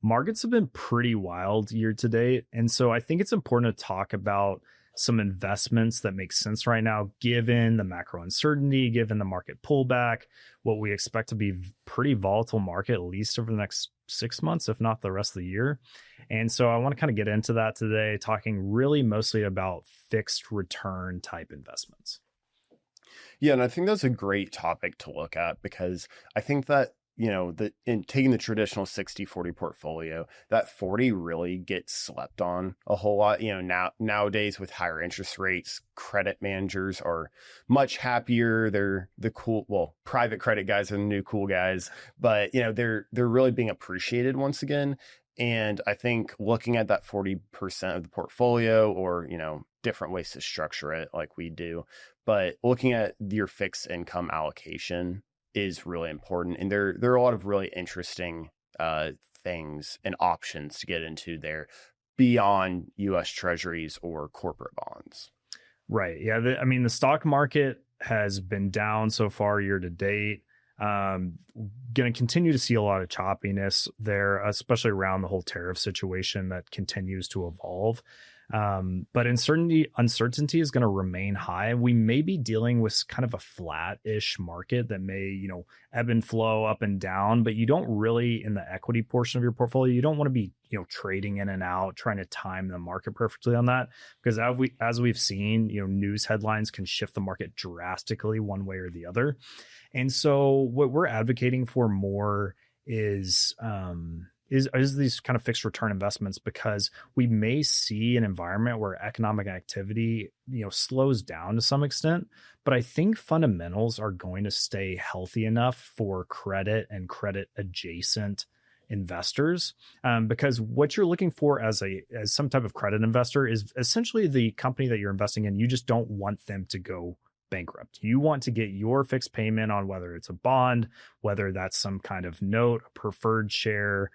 markets have been pretty wild year to date. And so I think it's important to talk about some investments that make sense right now, given the macro uncertainty, given the market pullback, what we expect to be pretty volatile market, at least over the next 6 months, if not the rest of the year. And so I want to kind of get into that today, talking really mostly about fixed return type investments. Yeah, and I think that's a great topic to look at because I think that, in taking the traditional 60-40 portfolio, that 40 really gets slept on a whole lot. Nowadays with higher interest rates, credit managers are much happier. They're the cool, well, private credit guys are the new cool guys, but they're really being appreciated once again. And I think looking at that 40% of the portfolio or, different ways to structure it like we do, but looking at your fixed income allocation is really important. And there are a lot of really interesting things and options to get into there beyond US Treasuries or corporate bonds. Right. Yeah. The stock market has been down so far year to date. Going to continue to see a lot of choppiness there, especially around the whole tariff situation that continues to evolve. But uncertainty is going to remain high. We may be dealing with kind of a flat-ish market that may, ebb and flow up and down, but you don't really, in the equity portion of your portfolio, you don't want to be, trading in and out, trying to time the market perfectly on that. Because as we've seen, news headlines can shift the market drastically one way or the other. And so what we're advocating for more is these kind of fixed return investments, because we may see an environment where economic activity, slows down to some extent. But I think fundamentals are going to stay healthy enough for credit and credit adjacent investors, because what you're looking for as some type of credit investor is essentially the company that you're investing in. You just don't want them to go bankrupt. You want to get your fixed payment on whether it's a bond, whether that's some kind of note, a preferred share,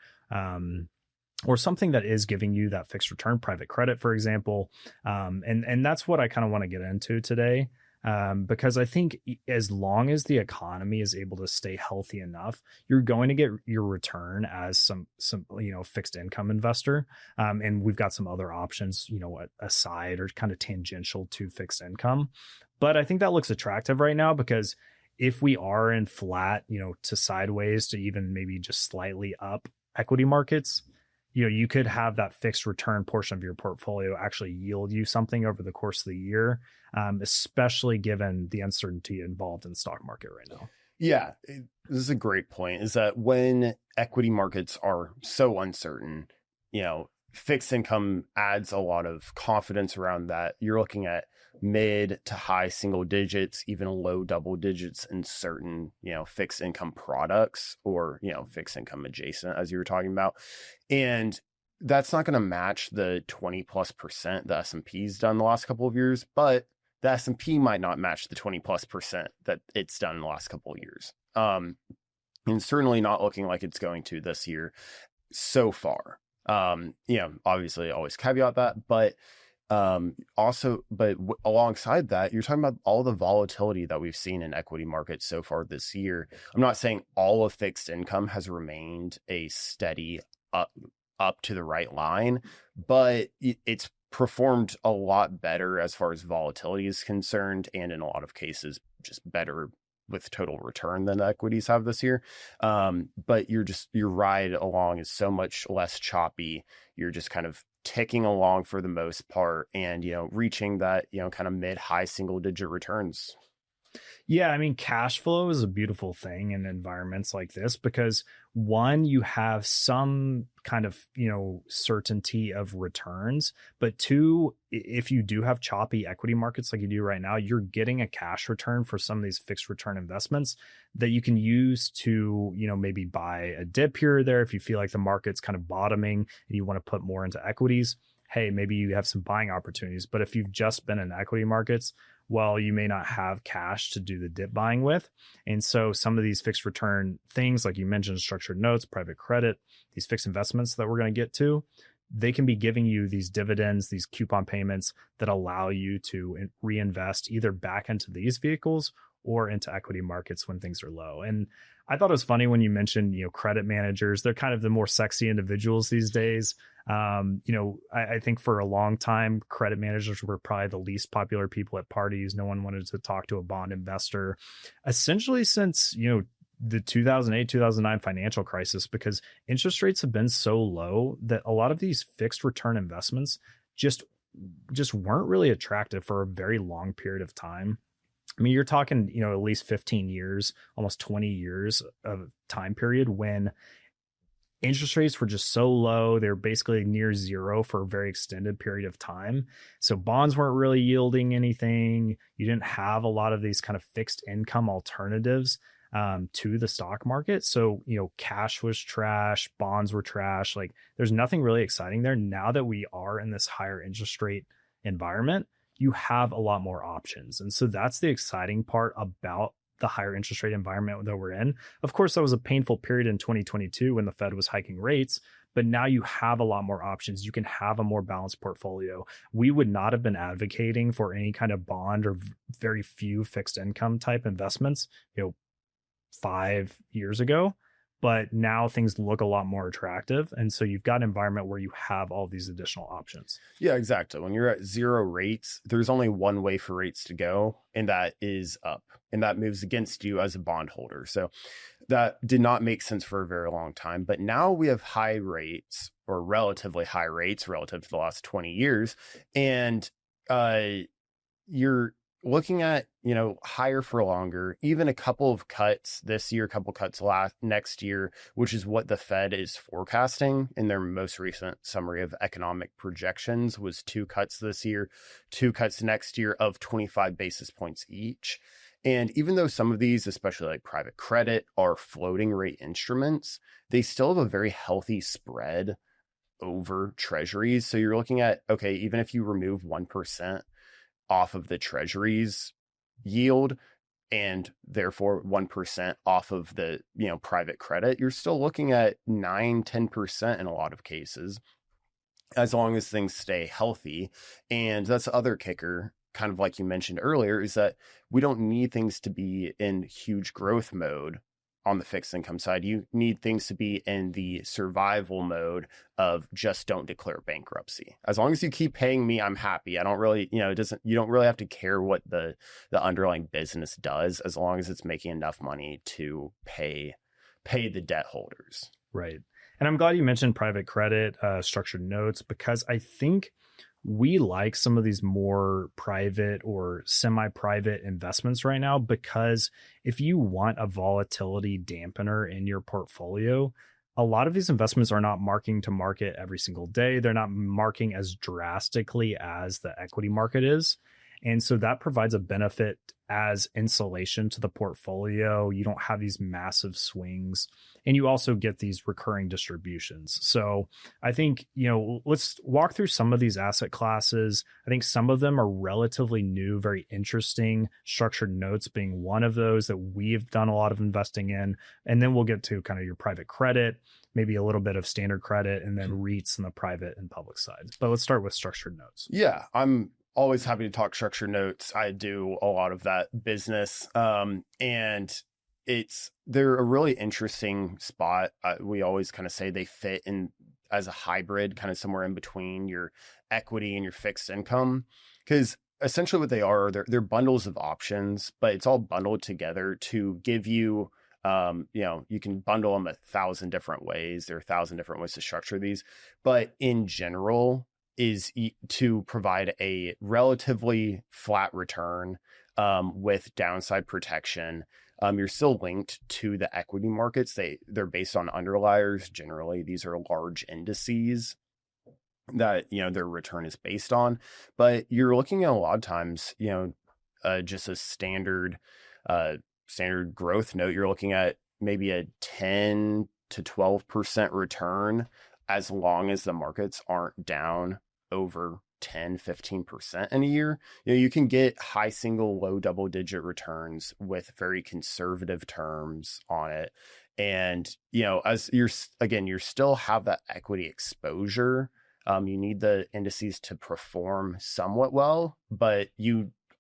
or something that is giving you that fixed return, private credit, for example. And that's what I kind of want to get into today. Because I think as long as the economy is able to stay healthy enough, you're going to get your return as some fixed income investor. And we've got some other options, aside or kind of tangential to fixed income. But I think that looks attractive right now because if we are in flat, to sideways to even maybe just slightly up equity markets, you could have that fixed return portion of your portfolio actually yield you something over the course of the year, especially given the uncertainty involved in the stock market right now. Yeah, this is a great point, is that when equity markets are so uncertain, fixed income adds a lot of confidence around that. You're looking at mid to high single digits, even low double digits in certain, fixed income products or, fixed income adjacent, as you were talking about. And that's not going to match the 20+% the S&P's done the last couple of years, but the S&P might not match the 20+% that it's done in the last couple of years. And certainly not looking like it's going to this year so far. Obviously always caveat that, but alongside that, you're talking about all the volatility that we've seen in equity markets so far this year. I'm not saying all of fixed income has remained a steady up to the right line, but it's performed a lot better as far as volatility is concerned, and in a lot of cases just better with total return than the equities have this year. But your ride along is so much less choppy. You're just kind of ticking along for the most part and, reaching that, kind of mid-high single digit returns. Yeah, cash flow is a beautiful thing in environments like this because one, you have some kind of, certainty of returns, but two, if you do have choppy equity markets like you do right now, you're getting a cash return for some of these fixed return investments that you can use to, maybe buy a dip here or there. If you feel like the market's kind of bottoming and you want to put more into equities, hey, maybe you have some buying opportunities. But if you've just been in equity markets, well, you may not have cash to do the dip buying with. And so some of these fixed return things, like you mentioned, structured notes, private credit, these fixed investments that we're going to get to, they can be giving you these dividends, these coupon payments that allow you to reinvest either back into these vehicles or into equity markets when things are low. And I thought it was funny when you mentioned, credit managers. They're kind of the more sexy individuals these days. I think for a long time, credit managers were probably the least popular people at parties. No one wanted to talk to a bond investor, essentially since, the 2008, 2009 financial crisis, because interest rates have been so low that a lot of these fixed return investments just weren't really attractive for a very long period of time. I mean, you're talking, at least 15 years, almost 20 years of time period when interest rates were just so low. They were basically near zero for a very extended period of time. So bonds weren't really yielding anything. You didn't have a lot of these kind of fixed income alternatives to the stock market. So, cash was trash, bonds were trash. Like there's nothing really exciting there. Now that we are in this higher interest rate environment, you have a lot more options. And so that's the exciting part about the higher interest rate environment that we're in. Of course, that was a painful period in 2022 when the Fed was hiking rates, but now you have a lot more options. You can have a more balanced portfolio. We would not have been advocating for any kind of bond or very few fixed income type investments, 5 years ago, but now things look a lot more attractive. And so you've got an environment where you have all these additional options. Yeah, exactly. When you're at zero rates, there's only one way for rates to go, and that is up. And that moves against you as a bondholder. So that did not make sense for a very long time. But now we have high rates, or relatively high rates relative to the last 20 years. And you're looking at, higher for longer, even a couple of cuts this year, a couple cuts next year, which is what the Fed is forecasting in their most recent summary of economic projections, was 2 cuts this year, 2 cuts next year of 25 basis points each. And even though some of these, especially like private credit, are floating rate instruments, they still have a very healthy spread over treasuries. So you're looking at, okay, even if you remove 1% off of the treasuries yield, and therefore 1% off of the private credit, you're still looking at 9-10% in a lot of cases, as long as things stay healthy. And that's the other kicker, kind of like you mentioned earlier, is that we don't need things to be in huge growth mode on the fixed income side. You need things to be in the survival mode of just don't declare bankruptcy. As long as you keep paying me, I'm happy. I don't really, you don't really have to care what the underlying business does, as long as it's making enough money to pay the debt holders. Right. And I'm glad you mentioned private credit, structured notes, because I think we like some of these more private or semi-private investments right now, because if you want a volatility dampener in your portfolio, a lot of these investments are not marking to market every single day. They're not marking as drastically as the equity market is. And so that provides a benefit as insulation to the portfolio. You don't have these massive swings, and you also get these recurring distributions. So I think, let's walk through some of these asset classes. I think some of them are relatively new, very interesting, structured notes being one of those that we've done a lot of investing in. And then we'll get to kind of your private credit, maybe a little bit of standard credit, and then REITs on the private and public side. But let's start with structured notes. Yeah, I'm always happy to talk structured notes. I do a lot of that business. And they're a really interesting spot. We always kind of say they fit in as a hybrid, kind of somewhere in between your equity and your fixed income, because essentially what they are, they're bundles of options, but it's all bundled together to give you, you can bundle them 1,000 different ways. There are 1,000 different ways to structure these, but in general, is to provide a relatively flat return with downside protection. You're still linked to the equity markets. They're based on underliers. Generally, these are large indices that their return is based on. But you're looking at a lot of times, just a standard growth note. You're looking at maybe a 10 to 12% return, as long as the markets aren't down over 10-15% in a year. You can get high single, low double digit returns with very conservative terms on it. And as you still have that equity exposure. You need the indices to perform somewhat well, but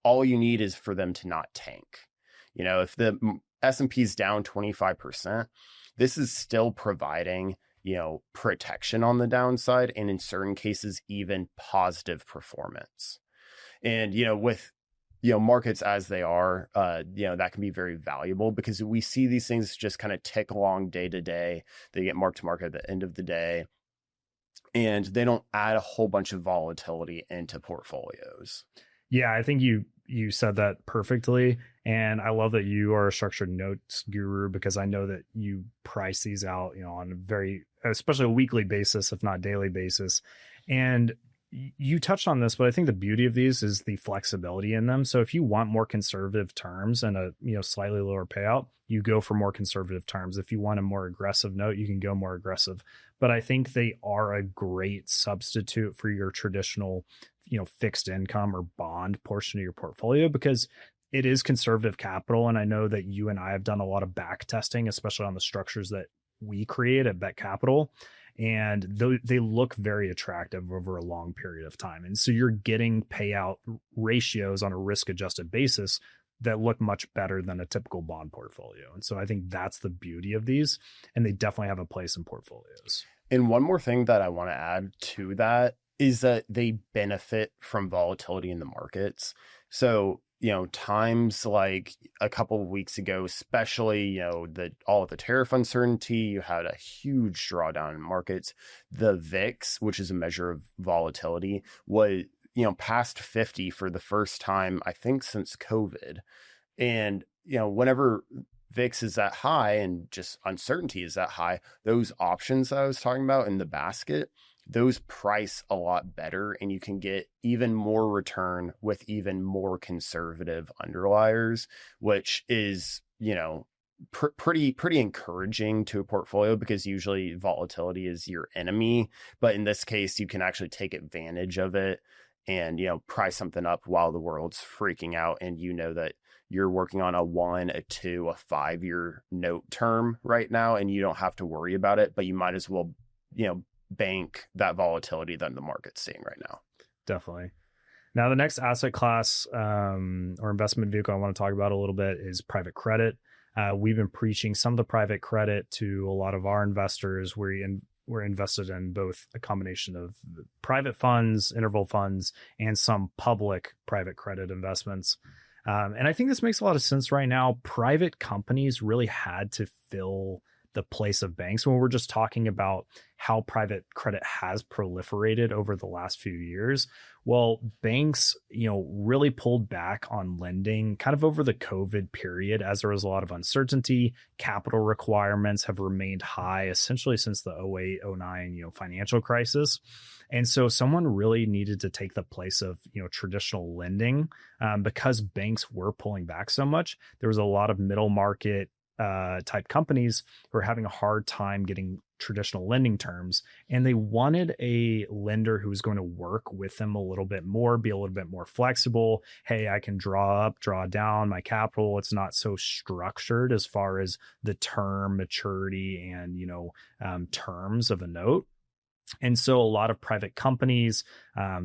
all you need is for them to not tank. If the S&P's down 25%, this is still providing, protection on the downside, and in certain cases, even positive performance. And, with, markets as they are, that can be very valuable because we see these things just kind of tick along day to day. They get marked to market at the end of the day, and they don't add a whole bunch of volatility into portfolios. Yeah, I think you said that perfectly. And I love that you are a structured notes guru, because I know that you price these out, on a very, especially a weekly basis, if not daily basis. And you touched on this, but I think the beauty of these is the flexibility in them. So if you want more conservative terms and a, slightly lower payout, you go for more conservative terms. If you want a more aggressive note, you can go more aggressive. But I think they are a great substitute for your traditional, fixed income or bond portion of your portfolio, because it is conservative capital. And I know that you and I have done a lot of back testing, especially on the structures that we create at Bet Capital. And they look very attractive over a long period of time. And so you're getting payout ratios on a risk adjusted basis that look much better than a typical bond portfolio. And so I think that's the beauty of these, and they definitely have a place in portfolios. And one more thing that I want to add to that is that they benefit from volatility in the markets. So, times like a couple of weeks ago, especially, all of the tariff uncertainty, you had a huge drawdown in markets. The VIX, which is a measure of volatility, was, past 50 for the first time, I think, since COVID. And, whenever VIX is that high and just uncertainty is that high, those options that I was talking about in the basket, those price a lot better, and you can get even more return with even more conservative underliers, which is, pretty encouraging to a portfolio, because usually volatility is your enemy. But in this case, you can actually take advantage of it and, price something up while the world's freaking out. And that you're working on a 1, a 2, a 5-year note term right now, and you don't have to worry about it, but you might as well, bank that volatility that the market's seeing right now. Definitely. Now, the next asset class or investment vehicle I want to talk about a little bit is private credit. We've been preaching some of the private credit to a lot of our investors. We're invested in both a combination of private funds, interval funds, and some public private credit investments. And I think this makes a lot of sense right now. Private companies really had to fill the place of banks when we're just talking about how private credit has proliferated over the last few years. Well, banks, really pulled back on lending kind of over the COVID period as there was a lot of uncertainty. Capital requirements have remained high essentially since the 08-09, financial crisis. And so someone really needed to take the place of, traditional lending because banks were pulling back so much. There was a lot of middle market type companies who are having a hard time getting traditional lending terms, and they wanted a lender who was going to work with them a little bit more, be a little bit more flexible. Hey, I can draw up, draw down my capital. It's not so structured as far as the term, maturity, and terms of a note. And so a lot of private companies,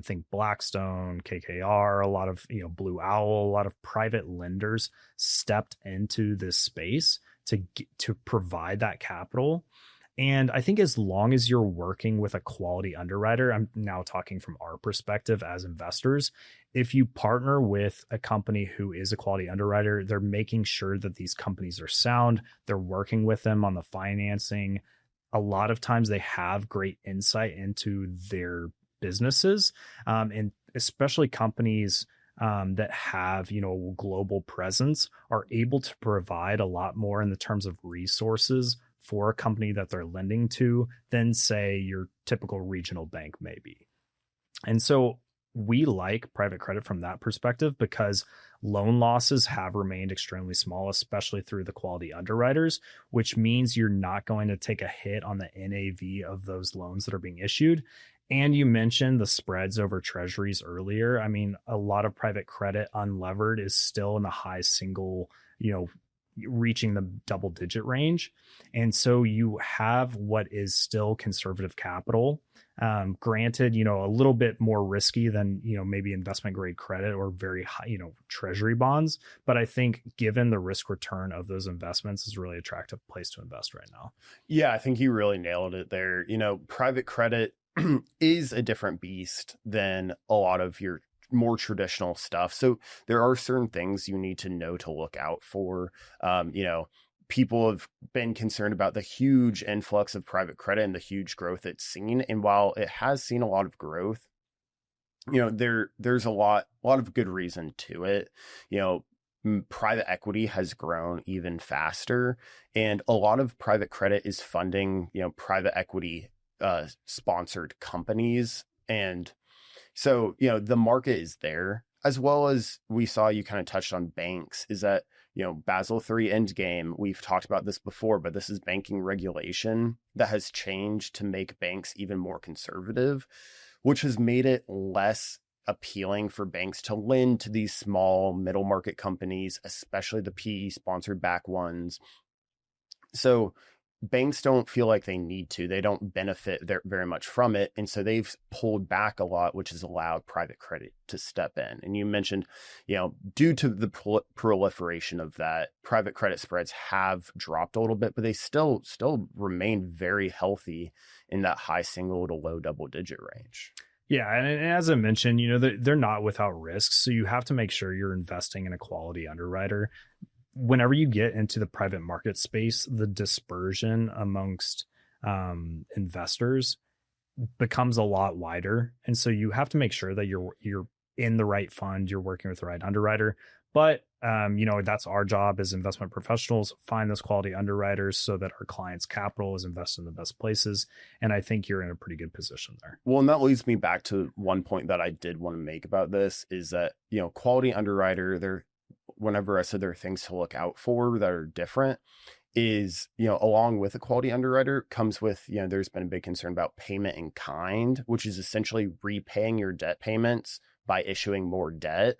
think Blackstone, KKR, a lot of, Blue Owl, a lot of private lenders stepped into this space to provide that capital. And I think as long as you're working with a quality underwriter, I'm now talking from our perspective as investors, if you partner with a company who is a quality underwriter, they're making sure that these companies are sound. They're working with them on the financing. A lot of times they have great insight into their businesses, and especially companies that have, global presence are able to provide a lot more in the terms of resources for a company that they're lending to than, say, your typical regional bank may be. And so we like private credit from that perspective because loan losses have remained extremely small, especially through the quality underwriters, which means you're not going to take a hit on the NAV of those loans that are being issued. And you mentioned the spreads over treasuries earlier. I mean, a lot of private credit unlevered is still in the high single, reaching the double digit range. And so you have what is still conservative capital. Granted, a little bit more risky than, maybe investment grade credit or very high, treasury bonds. But I think given the risk return of those investments is a really attractive place to invest right now. Yeah, I think you really nailed it there. Private credit is a different beast than a lot of your more traditional stuff. So there are certain things you need to know to look out for. People have been concerned about the huge influx of private credit and the huge growth it's seen. And while it has seen a lot of growth, there's a lot of good reason to it. Private equity has grown even faster, and a lot of private credit is funding, private equity sponsored companies. And so, the market is there, as well as we saw, you kind of touched on banks, is that, Basel III endgame, we've talked about this before, but this is banking regulation that has changed to make banks even more conservative, which has made it less appealing for banks to lend to these small middle market companies, especially the PE sponsored back ones. So banks don't feel like they need to. They don't benefit very much from it. And so they've pulled back a lot, which has allowed private credit to step in. And you mentioned, due to the proliferation of that, private credit spreads have dropped a little bit, but they still remain very healthy in that high single to low double digit range. Yeah. And as I mentioned, they're not without risks. So you have to make sure you're investing in a quality underwriter. Whenever you get into the private market space, the dispersion amongst investors becomes a lot wider. And so you have to make sure that you're in the right fund, you're working with the right underwriter. But, that's our job as investment professionals, find those quality underwriters so that our clients' capital is invested in the best places. And I think you're in a pretty good position there. Well, and that leads me back to one point that I did want to make about this is that, quality underwriter, whenever I said there are things to look out for that are different, is, along with a quality underwriter comes with, there's been a big concern about payment in kind, which is essentially repaying your debt payments by issuing more debt.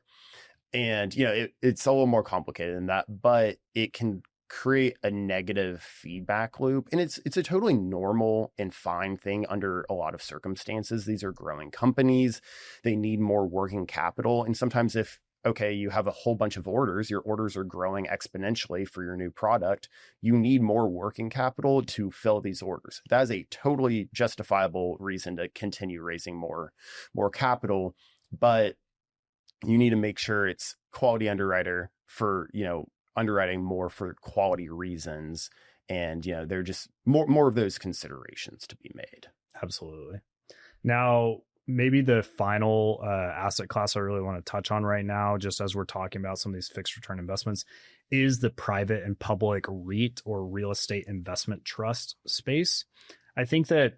And, it's a little more complicated than that, but it can create a negative feedback loop. And it's a totally normal and fine thing under a lot of circumstances. These are growing companies. They need more working capital. And sometimes if, okay, you have a whole bunch of orders, your orders are growing exponentially for your new product, you need more working capital to fill these orders. That is a totally justifiable reason to continue raising more capital, but you need to make sure it's quality underwriter for, underwriting more for quality reasons. And, there are just more of those considerations to be made. Absolutely. Now, maybe the final asset class I really want to touch on right now, just as we're talking about some of these fixed return investments, is the private and public REIT or real estate investment trust space. I think that,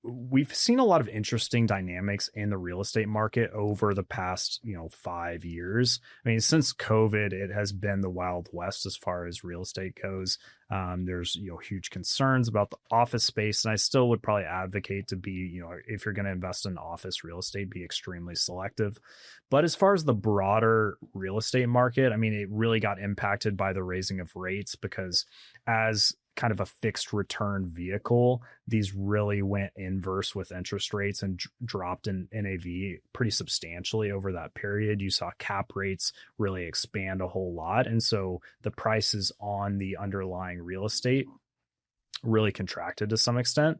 we've seen a lot of interesting dynamics in the real estate market over the past, 5 years. I mean, since COVID, it has been the Wild West as far as real estate goes. There's, huge concerns about the office space. And I still would probably advocate to be, if you're going to invest in office real estate, be extremely selective. But as far as the broader real estate market, I mean, it really got impacted by the raising of rates because as kind of a fixed return vehicle, these really went inverse with interest rates and dropped in NAV pretty substantially over that period. You saw cap rates really expand a whole lot. And so the prices on the underlying real estate really contracted to some extent.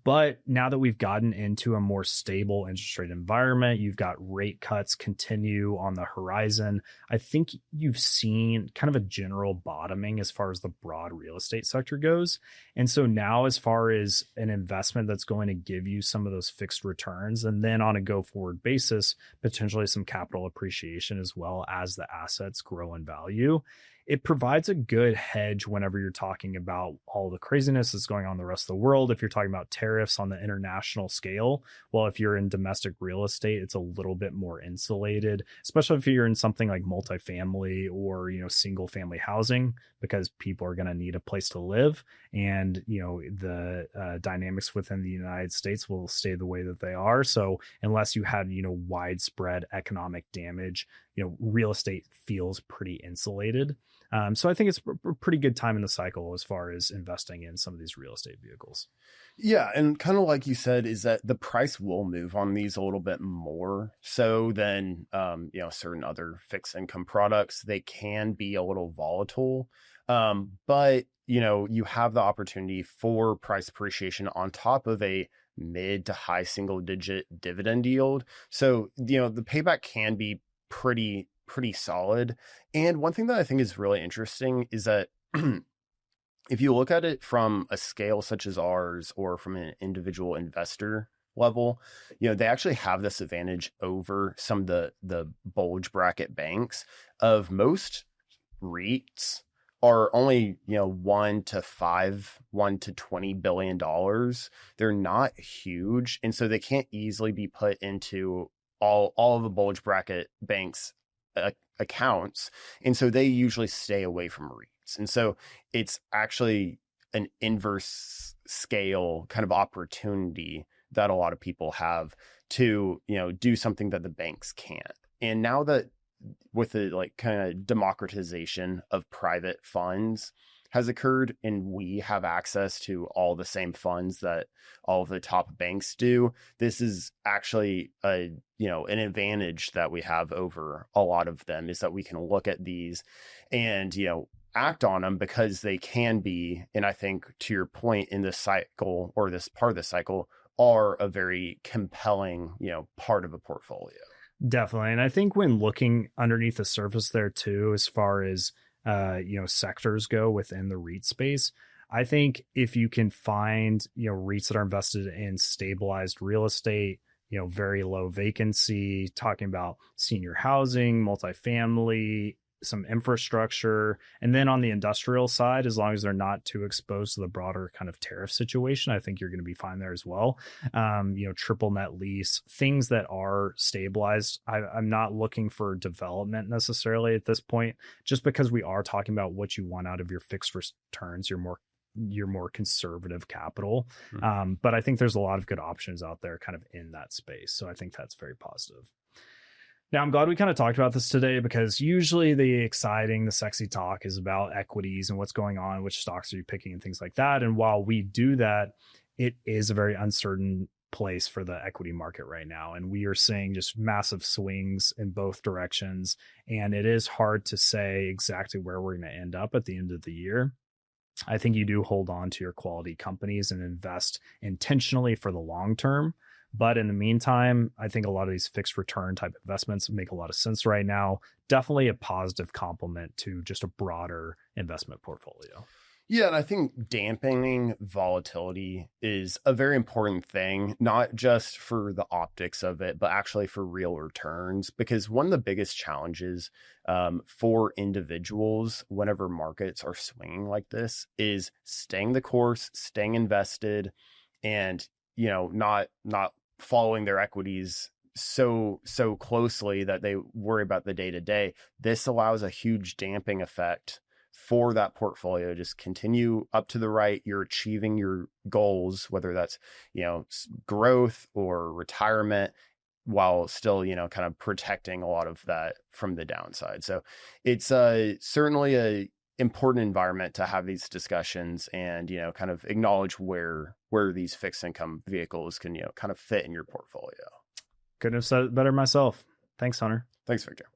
But now that we've gotten into a more stable interest rate environment, you've got rate cuts continue on the horizon. I think you've seen kind of a general bottoming as far as the broad real estate sector goes. And so now, as far as an investment that's going to give you some of those fixed returns, and then on a go forward basis, potentially some capital appreciation as well as the assets grow in value, it provides a good hedge whenever you're talking about all the craziness that's going on in the rest of the world. If you're talking about tariffs on the international scale, well, if you're in domestic real estate, it's a little bit more insulated, especially if you're in something like multifamily or, single family housing, because people are going to need a place to live. And, the dynamics within the United States will stay the way that they are. So unless you had, widespread economic damage, real estate feels pretty insulated. So I think it's a pretty good time in the cycle as far as investing in some of these real estate vehicles. Yeah, and kind of like you said, is that the price will move on these a little bit more so than certain other fixed income products. They can be a little volatile, but you have the opportunity for price appreciation on top of a mid to high single digit dividend yield. So the payback can be pretty solid. And one thing that I think is really interesting is that if you look at it from a scale such as ours or from an individual investor level, they actually have this advantage over some of the bulge bracket banks of most REITs are only, 1 to $20 billion. They're not huge. And so they can't easily be put into all of the bulge bracket banks accounts. And so they usually stay away from REITs. And so it's actually an inverse scale kind of opportunity that a lot of people have to, do something that the banks can't. And now that with the like kind of democratization of private funds has occurred and we have access to all the same funds that all of the top banks do, this is actually an advantage that we have over a lot of them, is that we can look at these and act on them because they can be, and I think to your point in this cycle or this part of the cycle, are a very compelling part of a portfolio. Definitely. And I think when looking underneath the surface there too, as far as sectors go within the REIT space, I think if you can find REITs that are invested in stabilized real estate, very low vacancy, talking about senior housing, multifamily, some infrastructure, and then on the industrial side, as long as they're not too exposed to the broader kind of tariff situation, I think you're going to be fine there as well. Triple net lease, things that are stabilized. I'm not looking for development necessarily at this point, just because we are talking about what you want out of your fixed returns, your more conservative capital. But I think there's a lot of good options out there kind of in that space. So I think that's very positive. Now, I'm glad we kind of talked about this today, because usually the sexy talk is about equities and what's going on, which stocks are you picking and things like that. And while we do that, it is a very uncertain place for the equity market right now. And we are seeing just massive swings in both directions. And it is hard to say exactly where we're going to end up at the end of the year. I think you do hold on to your quality companies and invest intentionally for the long term. But in the meantime, I think a lot of these fixed return type investments make a lot of sense right now. Definitely a positive complement to just a broader investment portfolio. Yeah, and I think dampening volatility is a very important thing, not just for the optics of it, but actually for real returns. Because one of the biggest challenges for individuals whenever markets are swinging like this is staying the course, staying invested, and not following their equities so closely that they worry about the day to day. This allows a huge damping effect for that portfolio. Just continue up to the right. You're achieving your goals, whether that's growth or retirement, while still kind of protecting a lot of that from the downside. So it's certainly a important environment to have these discussions and kind of acknowledge where these fixed income vehicles can kind of fit in your portfolio. Couldn't have said it better myself. Thanks, Hunter. Thanks, Victor.